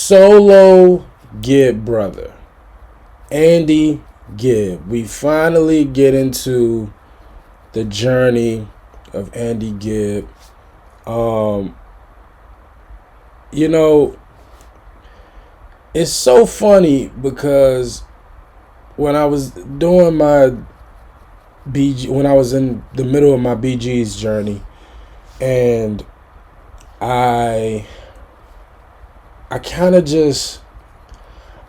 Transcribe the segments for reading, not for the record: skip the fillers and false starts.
solo Gibb brother, Andy Gibb. We finally get into the journey of Andy Gibb. You know, it's so funny because when I was doing my when I was in the middle of my BG's journey, and I kind of just,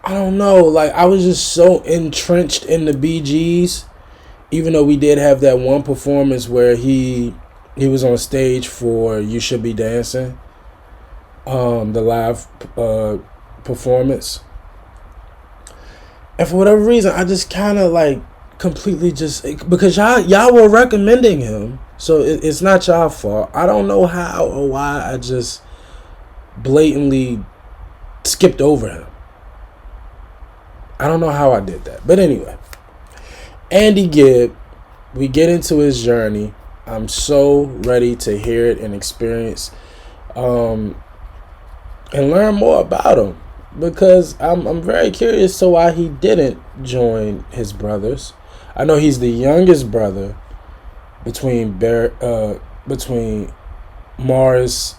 I don't know, like I was just so entrenched in the BGs, even though we did have that one performance where he was on stage for You Should Be Dancing, the live performance. And for whatever reason, I just kind of like completely just, because y'all were recommending him, so it's not y'all fault. I don't know how or why I just blatantly skipped over him. I don't know how I did that. But anyway, Andy Gibb, we get into his journey. I'm so ready to hear it and experience and learn more about him, because I'm very curious to why he didn't join his brothers. I know he's the youngest brother between Morris,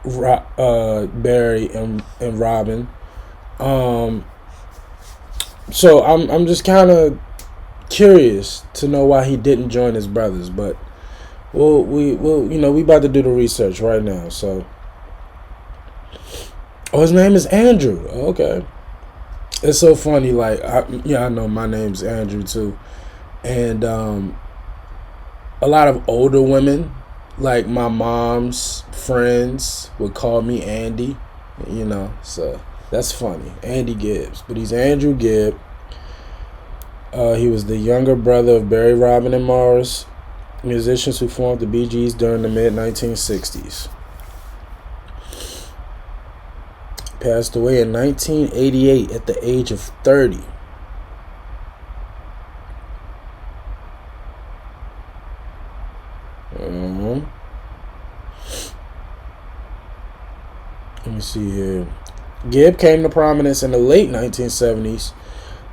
Barry, and Robin. So I'm just kind of curious to know why he didn't join his brothers, but we about to do the research right now. So, his name is Andrew. Okay, it's so funny. Like, I know my name's Andrew too, and a lot of older women, like my mom's friends, would call me Andy. So that's funny. Andy Gibbs, but he's Andrew Gibb. He was the younger brother of Barry, Robin, and Morris, musicians who formed the Bee Gees during the mid-1960s. Passed away in 1988 at the age of 30. Let me see here. Gibb came to prominence in the late 1970s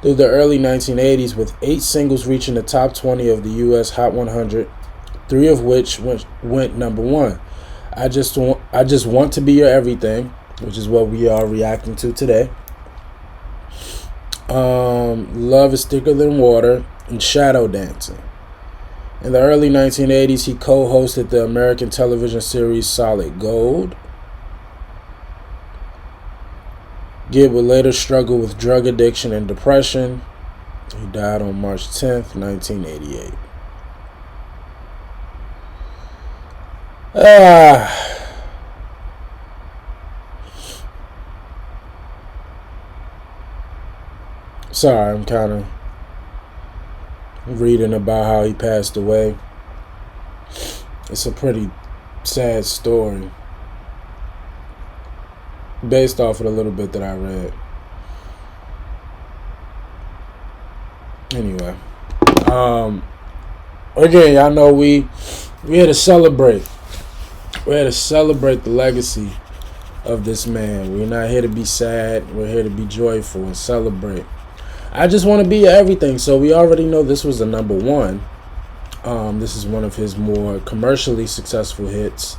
through the early 1980s, with 8 singles reaching the top 20 of the U.S. Hot 100, 3 of which went number 1. I just want to be your everything, which is what we are reacting to today. Love is Thicker Than Water, and Shadow Dancing. In the early 1980s, he co-hosted the American television series Solid Gold. Gibb would later struggle with drug addiction and depression. He died on March 10th, 1988. Sorry, I'm kind of reading about how he passed away. It's a pretty sad story, based off of the little bit that I read. Anyway, again, y'all know we had to celebrate. We had to celebrate the legacy of this man. We're not here to be sad. We're here to be joyful and celebrate. I Just Want to Be Your Everything. So we already know this was the number 1. This is one of his more commercially successful hits,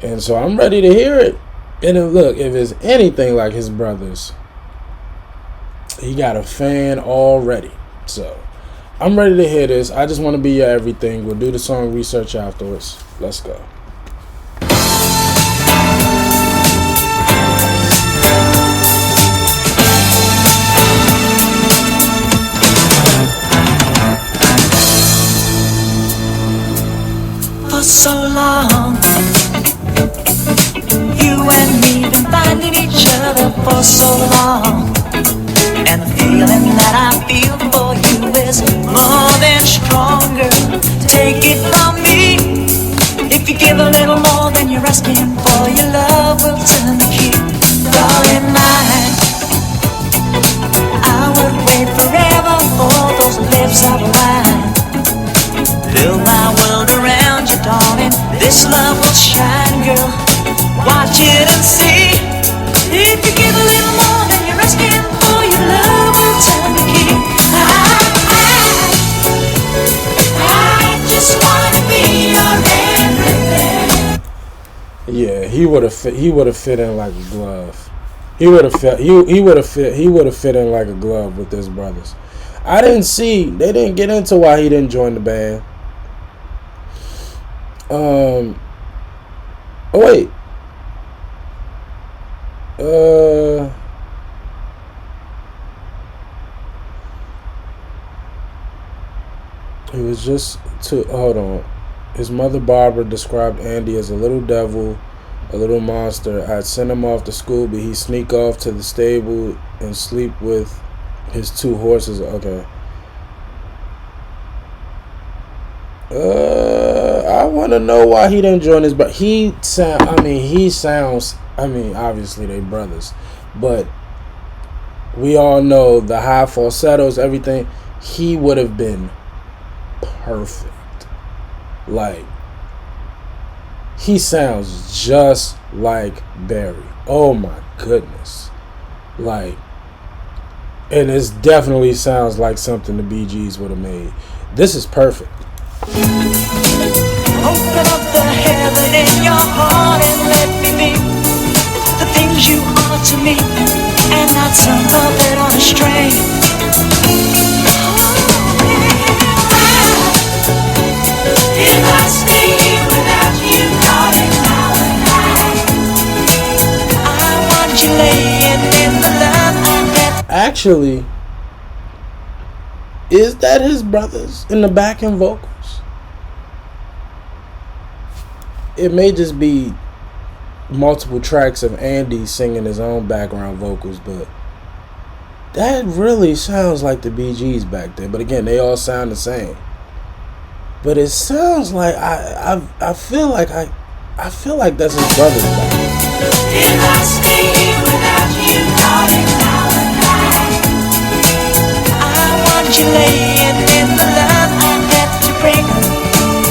and so I'm ready to hear it. And then look, if it's anything like his brothers, he got a fan already. So I'm ready to hear this. I Just Want to Be Your Everything. We'll do the song research afterwards. Let's go. For so long, you and me been finding each other for so long, and the feeling that I feel for you is more than stronger. Take it from me, if you give a little more than you're asking for, your love will turn the key. Darling, I would wait forever for those lips of wine. Build my world around you, darling. This love will shine, girl. Watch it and see. If you give a he would have fit. He would have fit in like a glove. He would have fit. He would have fit. He would have fit in like a glove with his brothers. I didn't see. They didn't get into why he didn't join the band. Oh wait. It was just to hold on. His mother Barbara described Andy as a little devil, a little monster. I'd send him off to school, but he'd sneak off to the stable and sleep with his two horses. Okay. I want to know why he didn't join his. But he sounds. I mean, obviously they brothers, but we all know the high falsettos, everything. He would have been perfect. Like, he sounds just like Barry. Oh my goodness. Like, and it definitely sounds like something the Bee Gees would have made. This is perfect. Open up the heaven in your heart and let me be the things you are to me, and not some puppet on a string. If I stay here without you, darling, how am I want you laying in the love I get. Actually, is that his brothers in the backing vocals? It may just be multiple tracks of Andy singing his own background vocals, but that really sounds like the Bee Gees back then. But again, they all sound the same. But it sounds like I feel like that's his brothers back then. If I stay here without you, darling, how am I want you laying in the love I have to bring.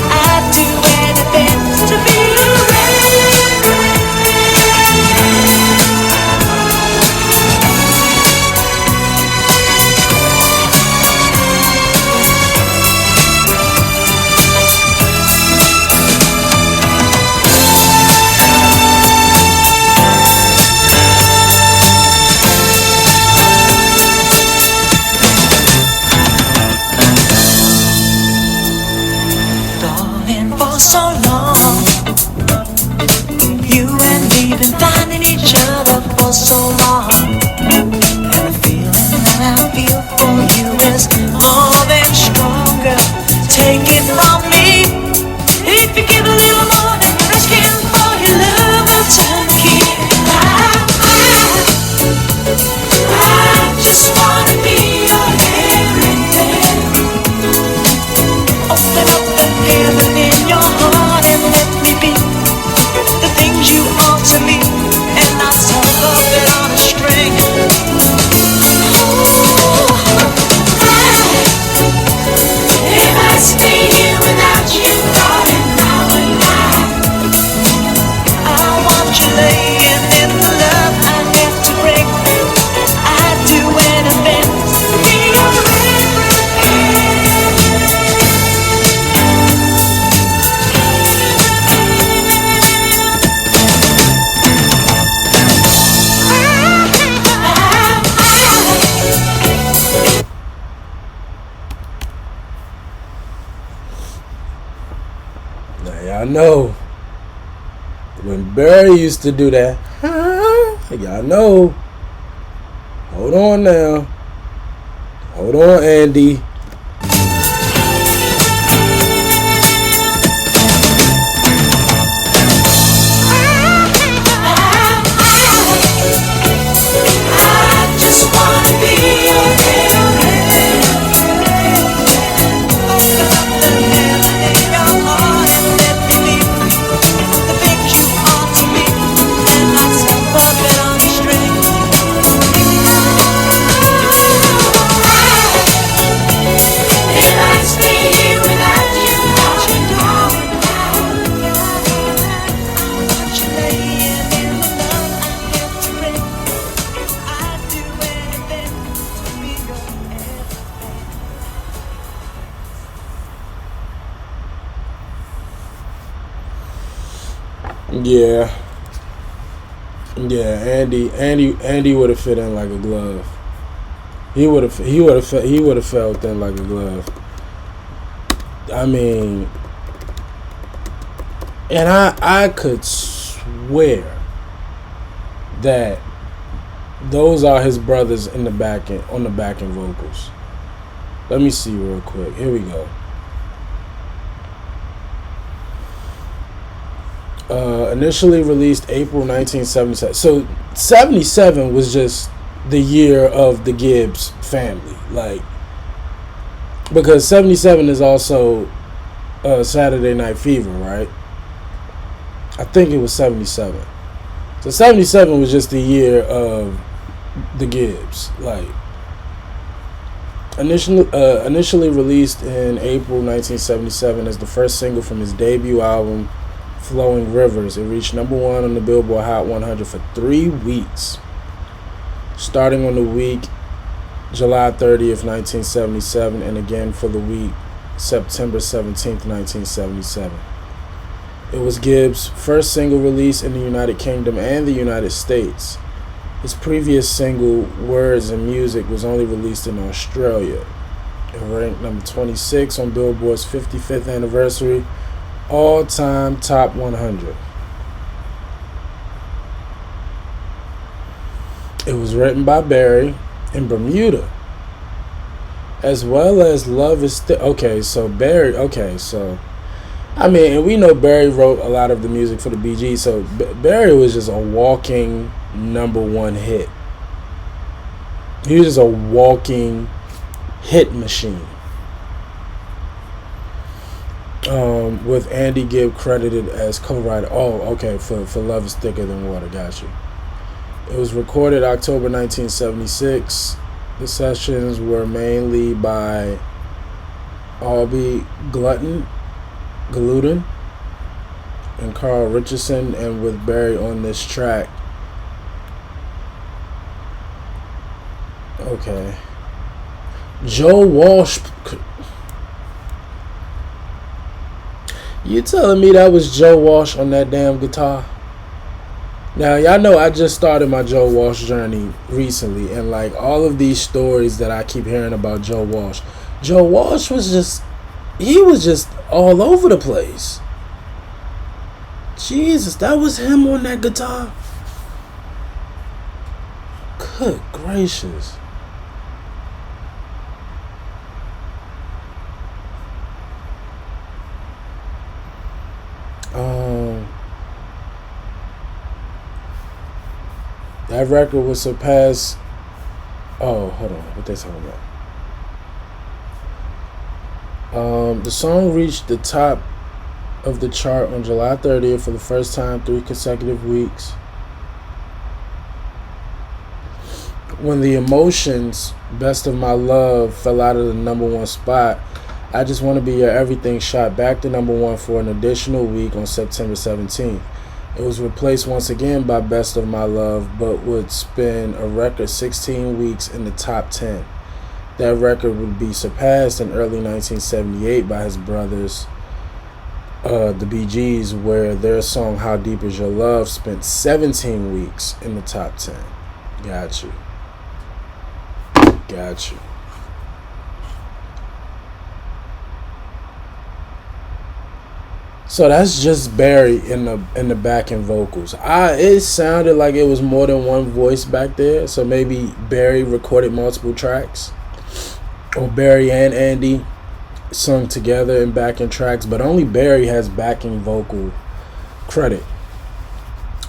I'd do anything to be so long. You and me been finding each other for so long, and the feeling that I feel for you is more than stronger. Take it from me, if you give a little more than you're asking for, your love will turn the key. I just wanna be your everything. Open up the heaven in your heart and let me be the things you are to me, and not some puppet on a string. If I stay here without you, darling, how am I want you laying in the love I have to bring. I'd do anything to be your Now y'all know when Barry used to do that. Y'all know. Hold on now. Hold on, Andy. I just wanna be your everything. Open up the heaven in your heart and let me be the things you are to me, and not some puppet on a string. If I stay here without you, darling, how I want you laying in the love I have to bring. I'd do anything to be your everything. Yeah. Yeah, Andy would have fit in like a glove. He would have felt in like a glove. I mean, and I could swear that those are his brothers in the back end, on the backing vocals. Let me see real quick. Here we go. Initially released April 1977. So 77 was just the year of the Gibbs family, like, because 77 is also Saturday Night Fever, right? I think it was 77. So 77 was just the year of the Gibbs, like. Initially released in April 1977 as the first single from his debut album, Flowing Rivers, it reached number 1 on the Billboard Hot 100 for 3 weeks, starting on the week July 30th, 1977, and again for the week September 17th, 1977. It was Gibbs' first single release in the United Kingdom and the United States. His previous single, Words and Music, was only released in Australia. It ranked number 26 on Billboard's 55th anniversary all-time top 100. It was written by Barry in Bermuda, as well as Love Is Still. Okay, so Barry. Okay, so I mean, and we know Barry wrote a lot of the music for the Bee Gees. So Barry was just a walking number 1 hit. He was just a walking hit machine. With Andy Gibb credited as co-writer. Oh, okay, for Love Is Thicker Than Water. Got you. It was recorded October 1976. The sessions were mainly by Albie Gluten and Carl Richardson, and with Barry on this track. Okay. Joe Walsh. You telling me that was Joe Walsh on that damn guitar? Now, y'all know I just started my Joe Walsh journey recently, and like all of these stories that I keep hearing about Joe Walsh was just, he was just all over the place. Jesus, that was him on that guitar? Good gracious. That record was surpassed. Oh, hold on. What they talking about? The song reached the top of the chart on July 30th for the first time 3 consecutive weeks. When the Emotions, Best of My Love, fell out of the number 1 spot, I Just Want to Be Your Everything shot back to number 1 for an additional week on September 17th. It was replaced once again by Best of My Love, but would spend a record 16 weeks in the top 10. That record would be surpassed in early 1978 by his brothers, the Bee Gees, where their song How Deep Is Your Love spent 17 weeks in the top 10. Got you. So that's just Barry in the backing vocals. It sounded like it was more than one voice back there. So maybe Barry recorded multiple tracks, or Barry and Andy sung together in backing tracks. But only Barry has backing vocal credit.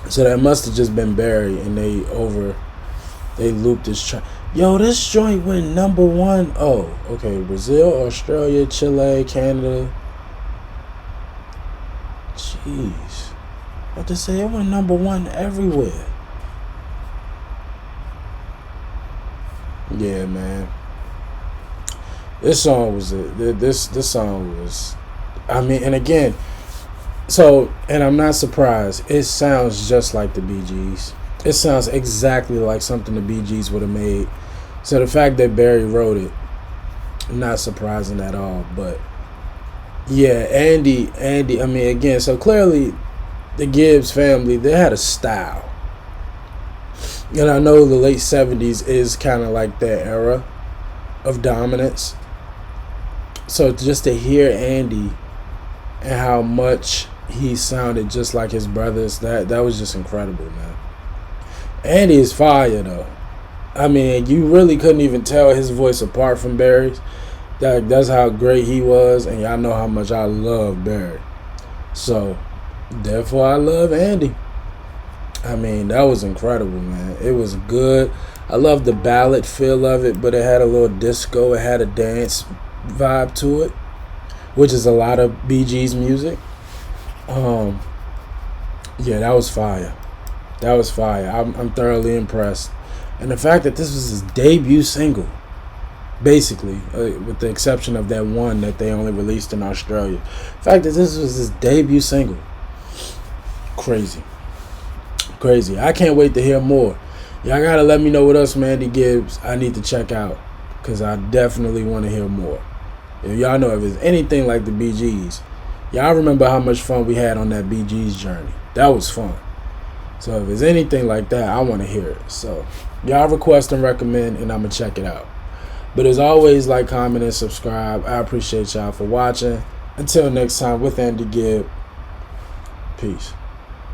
So that must have just been Barry, and they looped this track. Yo, this joint went number 1. Oh, okay. Brazil, Australia, Chile, Canada. Jeez. What to say? It went number 1 everywhere. Yeah, man. This song was this song was, I mean, and again, so, and I'm not surprised. It sounds just like the Bee Gees. It sounds exactly like something the Bee Gees would have made. So the fact that Barry wrote it, not surprising at all. But yeah, Andy, I mean, again, so clearly the Gibbs family, they had a style. And I know the late 70s is kind of like that era of dominance. So just to hear Andy and how much he sounded just like his brothers, that was just incredible, man. Andy is fire, though. I mean, you really couldn't even tell his voice apart from Barry's. That's how great he was, and y'all know how much I love Barry. So, therefore, I love Andy. I mean, that was incredible, man. It was good. I love the ballad feel of it, but it had a little disco. It had a dance vibe to it, which is a lot of Bee Gees music. Yeah, that was fire. That was fire. I'm thoroughly impressed. And the fact that this was his debut single, basically, with the exception of that one that they only released in Australia. The fact that this was his debut single, crazy. Crazy. I can't wait to hear more. Y'all gotta let me know what else from Andy Gibbs I need to check out, because I definitely want to hear more. If y'all know if it's anything like the Bee Gees, y'all remember how much fun we had on that Bee Gees journey. That was fun. So if it's anything like that, I want to hear it. So y'all request and recommend, and I'm going to check it out. But as always, like, comment, and subscribe. I appreciate y'all for watching. Until next time, with Andy Gibb, peace.